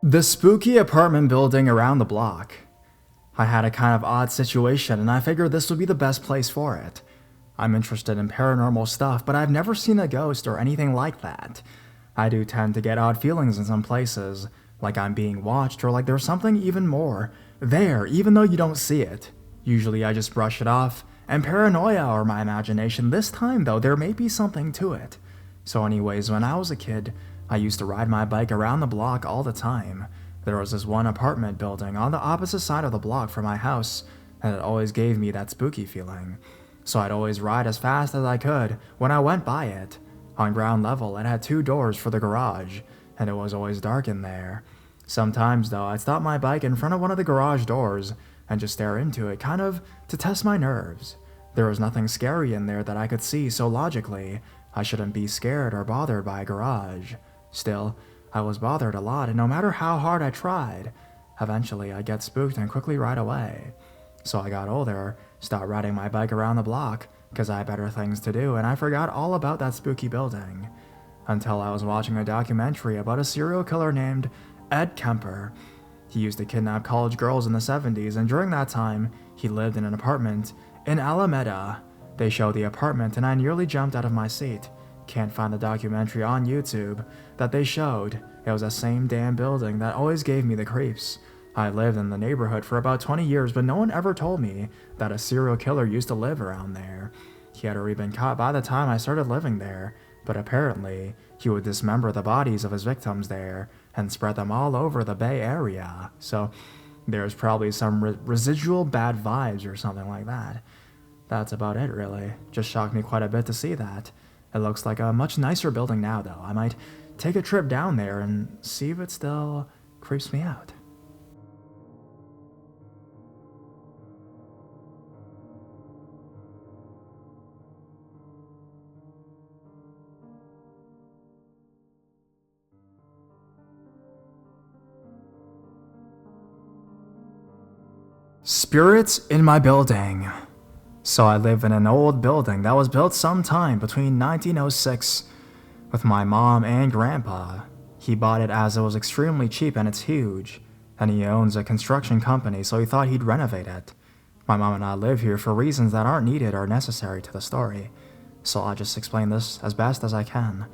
The spooky apartment building around the block. I had a kind of odd situation and I figured this would be the best place for it. I'm interested in paranormal stuff, but I've never seen a ghost or anything like that. I do tend to get odd feelings in some places, like I'm being watched or like there's something even more there, even though you don't see it. Usually I just brush it off, and paranoia or my imagination. This time though, there may be something to it. So anyways, when I was a kid, I used to ride my bike around the block all the time. There was this one apartment building on the opposite side of the block from my house, and it always gave me that spooky feeling. So I'd always ride as fast as I could when I went by it. On ground level, it had two doors for the garage, and it was always dark in there. Sometimes, though, I'd stop my bike in front of one of the garage doors and just stare into it, kind of to test my nerves. There was nothing scary in there that I could see, so logically, I shouldn't be scared or bothered by a garage. Still, I was bothered a lot, and no matter how hard I tried, eventually I'd get spooked and quickly ride away. So I got older, stopped riding my bike around the block, because I had better things to do, and I forgot all about that spooky building. Until I was watching a documentary about a serial killer named Ed Kemper. He used to kidnap college girls in the 70s, and during that time, he lived in an apartment in Alameda. They showed the apartment, and I nearly jumped out of my seat. Can't find the documentary on YouTube that they showed. It was the same damn building that always gave me the creeps. I lived in the neighborhood for about 20 years, but no one ever told me that a serial killer used to live around there. He had already been caught by the time I started living there, but apparently he would dismember the bodies of his victims there and spread them all over the Bay Area. So there's probably some residual bad vibes or something like that. That's about it, really. Just shocked me quite a bit to see that. It looks like a much nicer building now, though. I might take a trip down there and see if it still creeps me out. Spirits in my building. So I live in an old building that was built sometime between 1906 with my mom and grandpa. He bought it as it was extremely cheap and it's huge, and he owns a construction company, so he thought he'd renovate it. My mom and I live here for reasons that aren't needed or necessary to the story, so I'll just explain this as best as I can.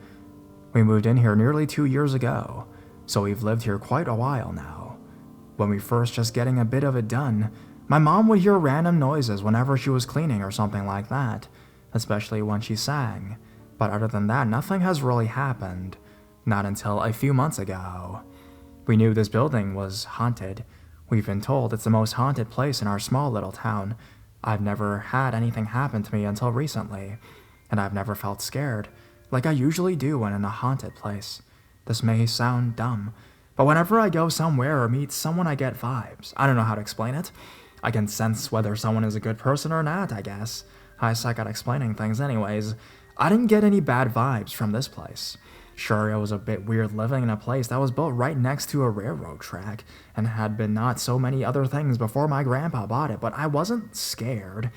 We moved in here nearly 2 years ago, so we've lived here quite a while now. When we first just getting a bit of it done, my mom would hear random noises whenever she was cleaning or something like that, especially when she sang. But other than that, nothing has really happened. Not until a few months ago. We knew this building was haunted. We've been told it's the most haunted place in our small little town. I've never had anything happen to me until recently, and I've never felt scared, like I usually do when in a haunted place. This may sound dumb, but whenever I go somewhere or meet someone, I get vibes. I don't know how to explain it. I can sense whether someone is a good person or not, I guess. I suck at explaining things anyways. I didn't get any bad vibes from this place. Sure, it was a bit weird living in a place that was built right next to a railroad track and had been not so many other things before my grandpa bought it, but I wasn't scared.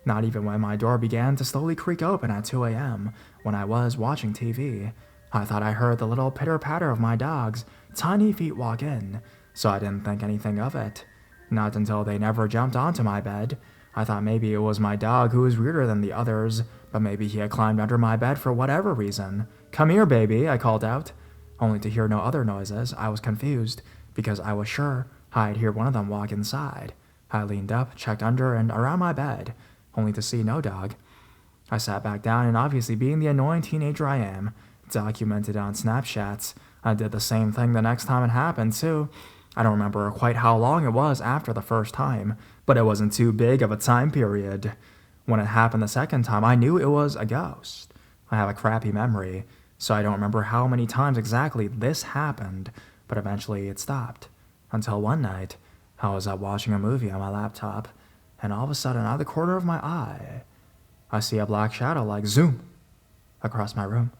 Not even when my door began to slowly creak open at 2 a.m. when I was watching TV. I thought I heard the little pitter-patter of my dog's tiny feet walk in, so I didn't think anything of it. Not until they never jumped onto my bed. I thought maybe it was my dog who was weirder than the others, but maybe he had climbed under my bed for whatever reason. "Come here, baby," I called out, only to hear no other noises. I was confused, because I was sure I'd hear one of them walk inside. I leaned up, checked under and around my bed, only to see no dog. I sat back down and obviously being the annoying teenager I am, documented on Snapchats, I did the same thing the next time it happened too. I don't remember quite how long it was after the first time, but it wasn't too big of a time period. When it happened the second time, I knew it was a ghost. I have a crappy memory, so I don't remember how many times exactly this happened, but eventually it stopped. Until one night, I was out watching a movie on my laptop, and all of a sudden, out of the corner of my eye, I see a black shadow like zoom across my room.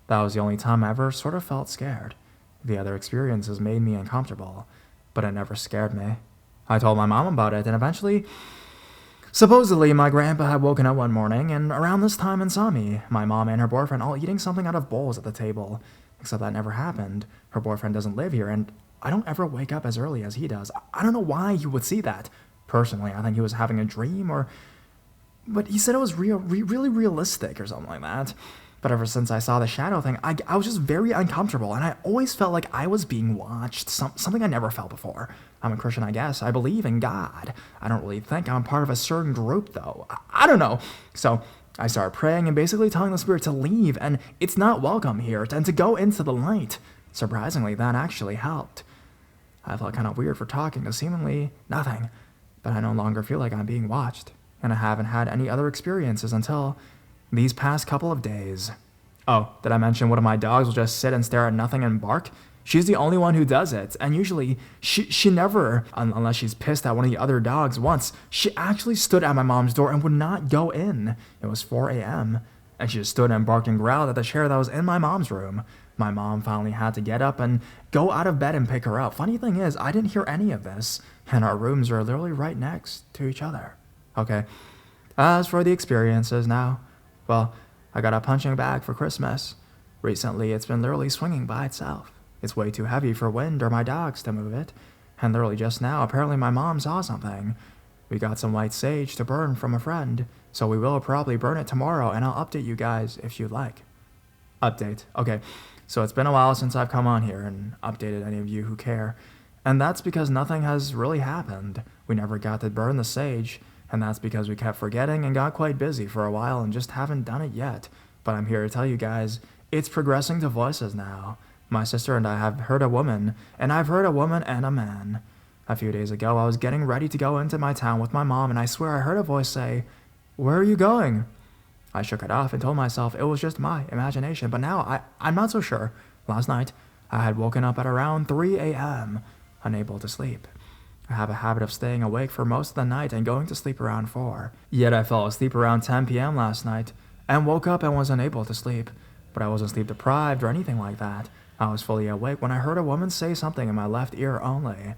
That was the only time I ever sort of felt scared. The other experiences made me uncomfortable, but it never scared me. I told my mom about it, and eventually, supposedly, my grandpa had woken up one morning, and around this time and saw me, my mom and her boyfriend all eating something out of bowls at the table. Except that never happened. Her boyfriend doesn't live here, and I don't ever wake up as early as he does. I don't know why he would see that. Personally, I think he was having a dream but he said it was really realistic or something like that. But ever since I saw the shadow thing, I was just very uncomfortable, and I always felt like I was being watched, something I never felt before. I'm a Christian, I guess. I believe in God. I don't really think I'm part of a certain group, though. I don't know. So I started praying and basically telling the spirit to leave, and it's not welcome here, and to go into the light. Surprisingly, that actually helped. I felt kind of weird for talking to seemingly nothing, but I no longer feel like I'm being watched, and I haven't had any other experiences until these past couple of days. Oh, did I mention one of my dogs will just sit and stare at nothing and bark? She's the only one who does it, and usually she never, unless she's pissed at one of the other dogs once, she actually stood at my mom's door and would not go in. It was 4 a.m., and she just stood and barked and growled at the chair that was in my mom's room. My mom finally had to get up and go out of bed and pick her up. Funny thing is, I didn't hear any of this, and our rooms are literally right next to each other. Okay, as for the experiences now, well, I got a punching bag for Christmas. Recently, it's been literally swinging by itself. It's way too heavy for wind or my dogs to move it. And literally just now, apparently my mom saw something. We got some white sage to burn from a friend, so we will probably burn it tomorrow, and I'll update you guys if you'd like. Update. Okay, so it's been a while since I've come on here and updated any of you who care. And that's because nothing has really happened. We never got to burn the sage. And that's because we kept forgetting and got quite busy for a while and just haven't done it yet. But I'm here to tell you guys, it's progressing to voices now. My sister and I have heard a woman, and I've heard a woman and a man. A few days ago, I was getting ready to go into my town with my mom, and I swear I heard a voice say, "Where are you going?" I shook it off and told myself it was just my imagination, but now I'm not so sure. Last night, I had woken up at around 3 a.m., unable to sleep. I have a habit of staying awake for most of the night and going to sleep around 4. Yet I fell asleep around 10 p.m. last night and woke up and was unable to sleep. But I wasn't sleep deprived or anything like that. I was fully awake when I heard a woman say something in my left ear only.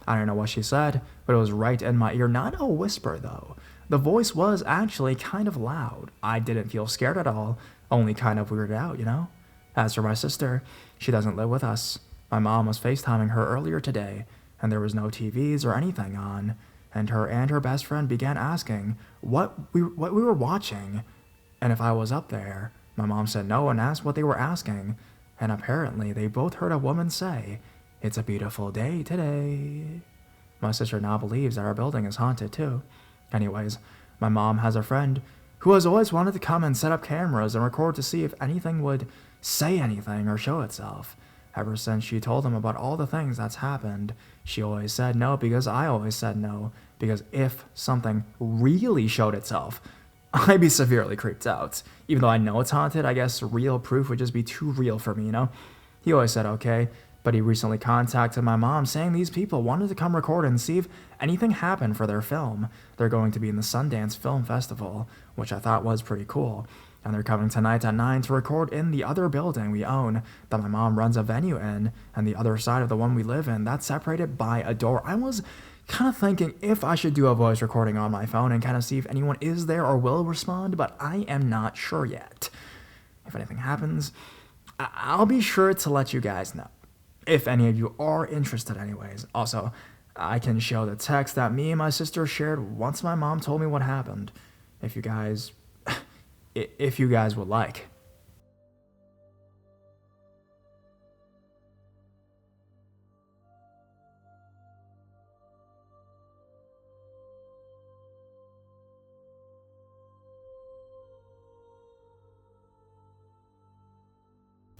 I don't know what she said, but it was right in my ear, not a whisper though. The voice was actually kind of loud. I didn't feel scared at all, only kind of weirded out, you know? As for my sister, she doesn't live with us. My mom was FaceTiming her earlier today, and there was no TVs or anything on, and her best friend began asking what we were watching, and if I was up there. My mom said no and asked what they were asking, and apparently they both heard a woman say, "It's a beautiful day today." My sister now believes that our building is haunted too. Anyways, my mom has a friend who has always wanted to come and set up cameras and record to see if anything would say anything or show itself. Ever since she told him about all the things that's happened, she always said no because I always said no, because if something really showed itself, I'd be severely creeped out. Even though I know it's haunted, I guess real proof would just be too real for me, you know? He always said okay, but he recently contacted my mom saying these people wanted to come record and see if anything happened for their film. They're going to be in the Sundance Film Festival, which I thought was pretty cool. And they're coming tonight at 9 to record in the other building we own that my mom runs a venue in, and the other side of the one we live in that's separated by a door. I was kind of thinking if I should do a voice recording on my phone and kind of see if anyone is there or will respond, but I am not sure yet. If anything happens, I'll be sure to let you guys know, if any of you are interested anyways. Also, I can show the text that me and my sister shared once my mom told me what happened, if you guys would like.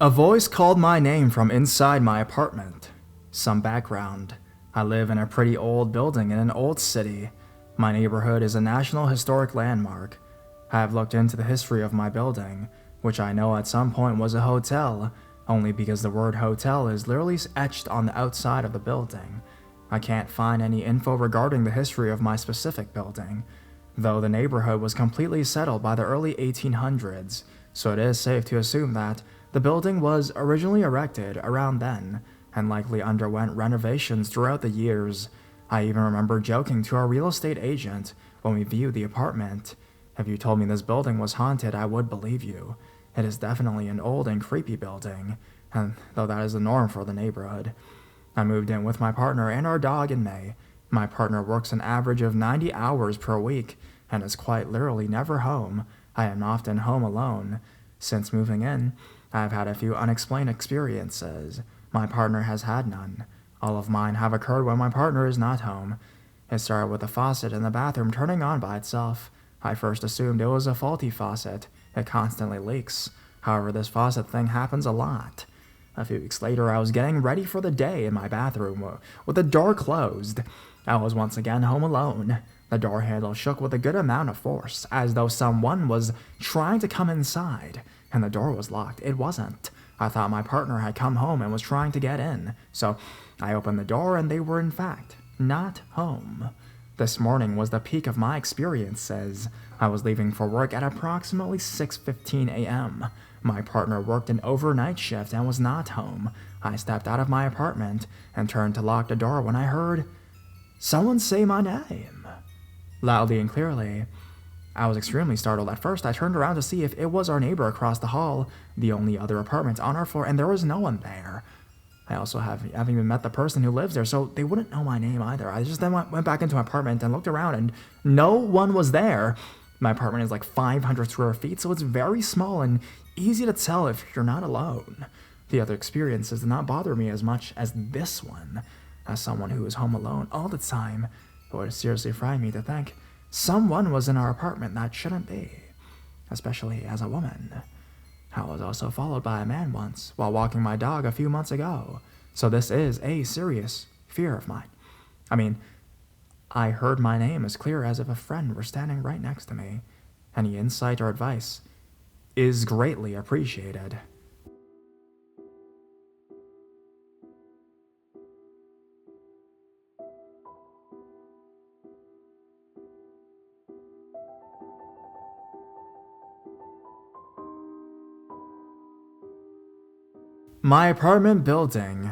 A voice called my name from inside my apartment. Some background. I live in a pretty old building in an old city. My neighborhood is a National Historic Landmark. I have looked into the history of my building, which I know at some point was a hotel, only because the word hotel is literally etched on the outside of the building. I can't find any info regarding the history of my specific building, though the neighborhood was completely settled by the early 1800s, so it is safe to assume that the building was originally erected around then, and likely underwent renovations throughout the years. I even remember joking to our real estate agent when we viewed the apartment. If you told me this building was haunted, I would believe you. It is definitely an old and creepy building, and though that is the norm for the neighborhood. I moved in with my partner and our dog in May. My partner works an average of 90 hours per week and is quite literally never home. I am often home alone. Since moving in, I've had a few unexplained experiences. My partner has had none. All of mine have occurred when my partner is not home. It started with the faucet in the bathroom turning on by itself. I first assumed it was a faulty faucet. It constantly leaks. However, this faucet thing happens a lot. A few weeks later, I was getting ready for the day in my bathroom with the door closed. I was once again home alone. The door handle shook with a good amount of force, as though someone was trying to come inside, and the door was locked. It wasn't. I thought my partner had come home and was trying to get in, so I opened the door and they were in fact not home. This morning was the peak of my experiences. I was leaving for work at approximately 6:15 a.m. My partner worked an overnight shift and was not home. I stepped out of my apartment and turned to lock the door when I heard someone say my name, loudly and clearly. I was extremely startled. At first, I turned around to see if it was our neighbor across the hall, the only other apartment on our floor, and there was no one there. I also haven't even met the person who lives there, so they wouldn't know my name either. I just then went back into my apartment and looked around, and no one was there. My apartment is like 500 square feet, so it's very small and easy to tell if you're not alone. The other experiences did not bother me as much as this one. As someone who is home alone all the time, it would seriously frighten me to think someone was in our apartment that shouldn't be, especially as a woman. I was also followed by a man once while walking my dog a few months ago, so this is a serious fear of mine. I mean, I heard my name as clear as if a friend were standing right next to me. Any insight or advice is greatly appreciated. My apartment building.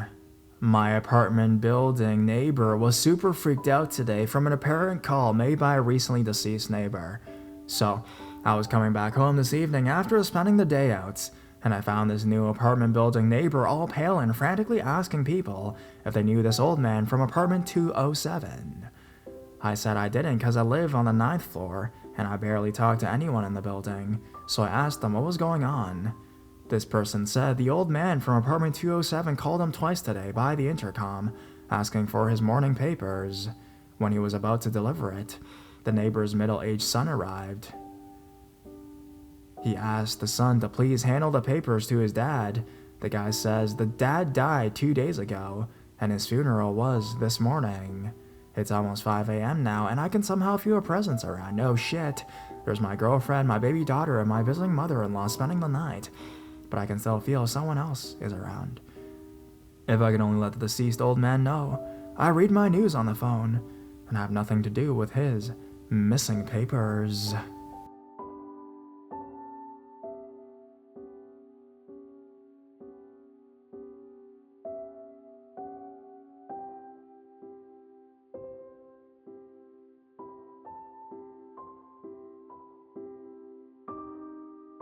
My apartment building neighbor was super freaked out today from an apparent call made by a recently deceased neighbor. So, I was coming back home this evening after spending the day out, and I found this new apartment building neighbor all pale and frantically asking people if they knew this old man from apartment 207. I said I didn't because I live on the 9th floor, and I barely talk to anyone in the building, so I asked them what was going on. This person said the old man from apartment 207 called him twice today by the intercom, asking for his morning papers. When he was about to deliver it, the neighbor's middle-aged son arrived. He asked the son to please handle the papers to his dad. The guy says the dad died 2 days ago, and his funeral was this morning. It's almost 5 a.m. now, and I can somehow feel a presence around. No shit. There's my girlfriend, my baby daughter, and my visiting mother-in-law spending the night. But I can still feel someone else is around. If I could only let the deceased old man know. I read my news on the phone, and have nothing to do with his missing papers.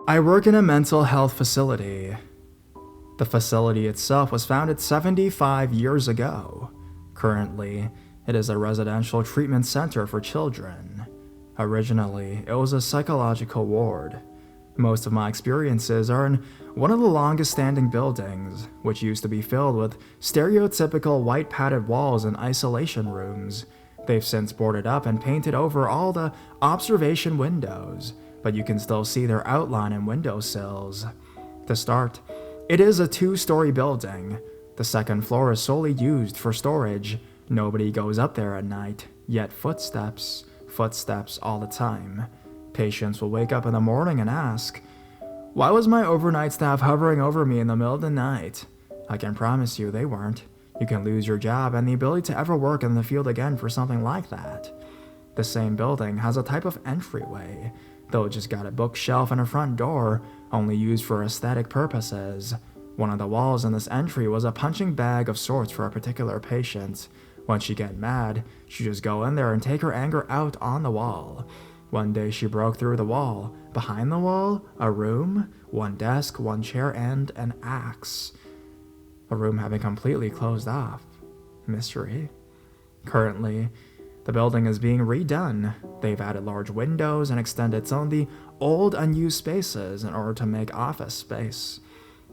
I work in a mental health facility. The facility itself was founded 75 years ago. Currently, it is a residential treatment center for children. Originally, it was a psychological ward. Most of my experiences are in one of the longest standing buildings, which used to be filled with stereotypical white padded walls and isolation rooms. They've since boarded up and painted over all the observation windows, but you can still see their outline in windowsills. To start, it is a 2-story building. The second floor is solely used for storage. Nobody goes up there at night, yet footsteps all the time. Patients will wake up in the morning and ask, "Why was my overnight staff hovering over me in the middle of the night?" I can promise you they weren't. You can lose your job and the ability to ever work in the field again for something like that. The same building has a type of entryway, though it just got a bookshelf and a front door, only used for aesthetic purposes. One of the walls in this entry was a punching bag of sorts for a particular patient. When she'd get mad, she'd just go in there and take her anger out on the wall. One day she broke through the wall. Behind the wall, a room, one desk, one chair, and an axe. A room having completely closed off. Mystery. Currently, the building is being redone. They've added large windows and extended some of the old unused spaces in order to make office space.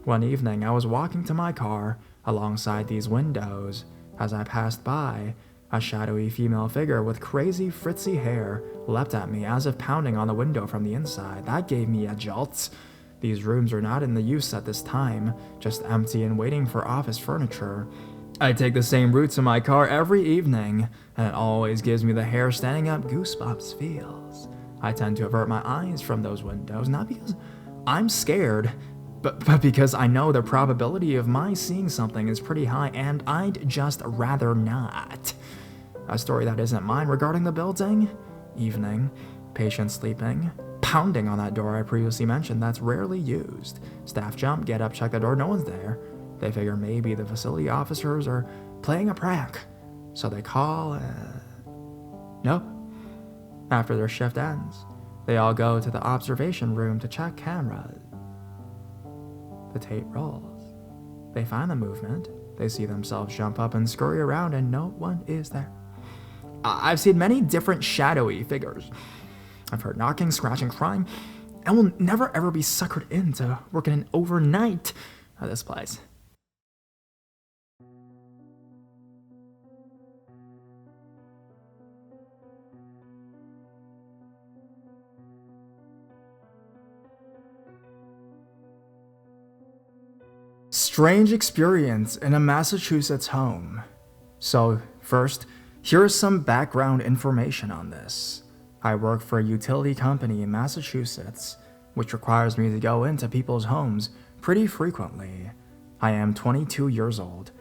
One evening, I was walking to my car alongside these windows. As I passed by, a shadowy female figure with crazy frizzy hair leapt at me as if pounding on the window from the inside. That gave me a jolt. These rooms are not in the use at this time, just empty and waiting for office furniture. I take the same route to my car every evening, and it always gives me the hair standing up goosebumps feels. I tend to avert my eyes from those windows, not because I'm scared, but because I know the probability of my seeing something is pretty high, and I'd just rather not. A story that isn't mine regarding the building. Evening, patient sleeping, pounding on that door I previously mentioned that's rarely used. Staff jump, get up, check the door, no one's there. They figure maybe the facility officers are playing a prank, so they call. Nope. After their shift ends, they all go to the observation room to check cameras. The tape rolls. They find the movement. They see themselves jump up and scurry around, and no one is there. I've seen many different shadowy figures. I've heard knocking, scratching, crying, and will never ever be suckered into working an overnight at this place. Strange experience in a Massachusetts home. So, first, here is some background information on this. I work for a utility company in Massachusetts, which requires me to go into people's homes pretty frequently. I am 22 years old,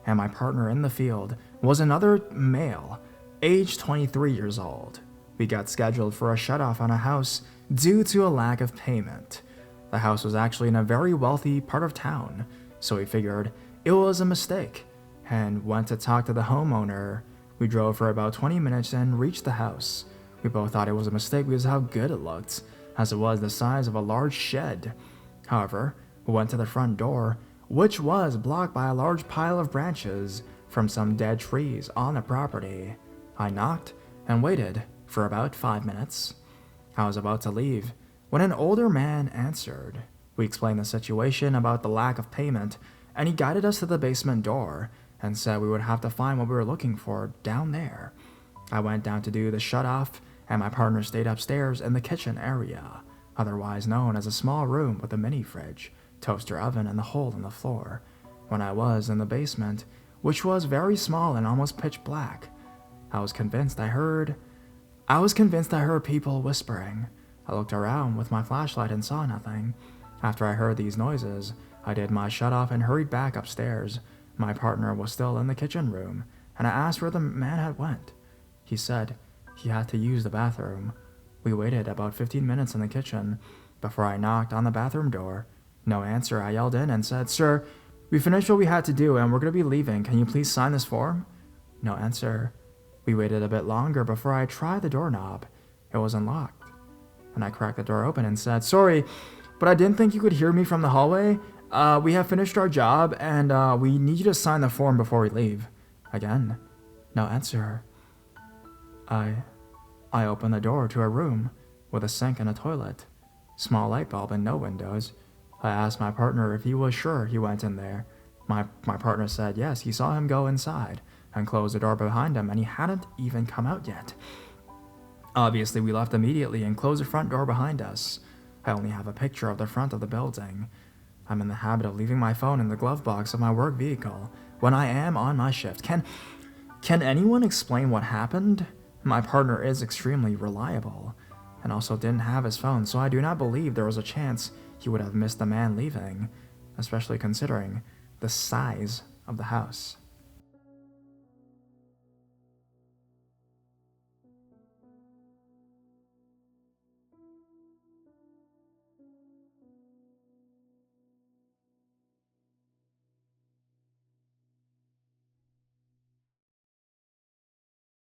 and my partner in the field was another male, age 23 years old. We got scheduled for a shutoff on a house due to a lack of payment. The house was actually in a very wealthy part of town, so we figured it was a mistake and went to talk to the homeowner. We drove for about 20 minutes and reached the house. We both thought it was a mistake because of how good it looked, as it was the size of a large shed. However, we went to the front door, which was blocked by a large pile of branches from some dead trees on the property. I knocked and waited for about 5 minutes. I was about to leave when an older man answered. We explained the situation about the lack of payment, and he guided us to the basement door and said we would have to find what we were looking for down there. I went down to do the shut-off, and my partner stayed upstairs in the kitchen area, otherwise known as a small room with a mini fridge, toaster oven, and the hole in the floor. When I was in the basement, which was very small and almost pitch black, I was convinced I heard people whispering. I looked around with my flashlight and saw nothing. After I heard these noises, I did my shut-off and hurried back upstairs. My partner was still in the kitchen room, and I asked where the man had went. He said he had to use the bathroom. We waited about 15 minutes in the kitchen before I knocked on the bathroom door. No answer. I yelled in and said, "Sir, we finished what we had to do and we're going to be leaving. Can you please sign this form?" No answer. We waited a bit longer before I tried the doorknob. It was unlocked, and I cracked the door open and said, "Sorry, but I didn't think you could hear me from the hallway. We have finished our job, and we need you to sign the form before we leave." Again, no answer. I opened the door to a room with a sink and a toilet, small light bulb and no windows. I asked my partner if he was sure he went in there. My partner said yes, he saw him go inside and close the door behind him, and he hadn't even come out yet. Obviously, we left immediately and closed the front door behind us. I only have a picture of the front of the building. I'm in the habit of leaving my phone in the glove box of my work vehicle when I am on my shift. Can anyone explain what happened? My partner is extremely reliable and also didn't have his phone, so I do not believe there was a chance he would have missed the man leaving, especially considering the size of the house.